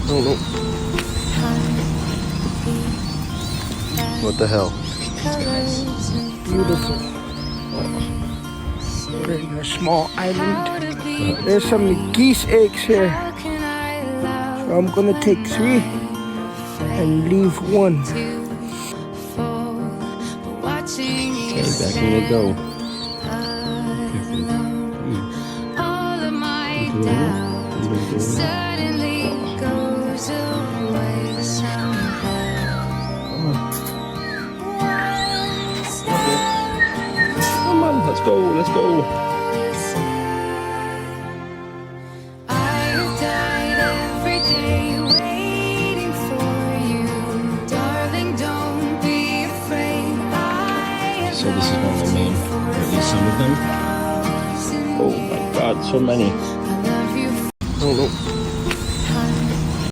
don't know. What the hell? Beautiful. We're in a small island. There's some geese eggs here. So I'm gonna take 3 and leave 1. Okay, back in they go. Come on, let's go, let's go. So this is what I mean, or at least some of them. Oh my god, so many. Oh no.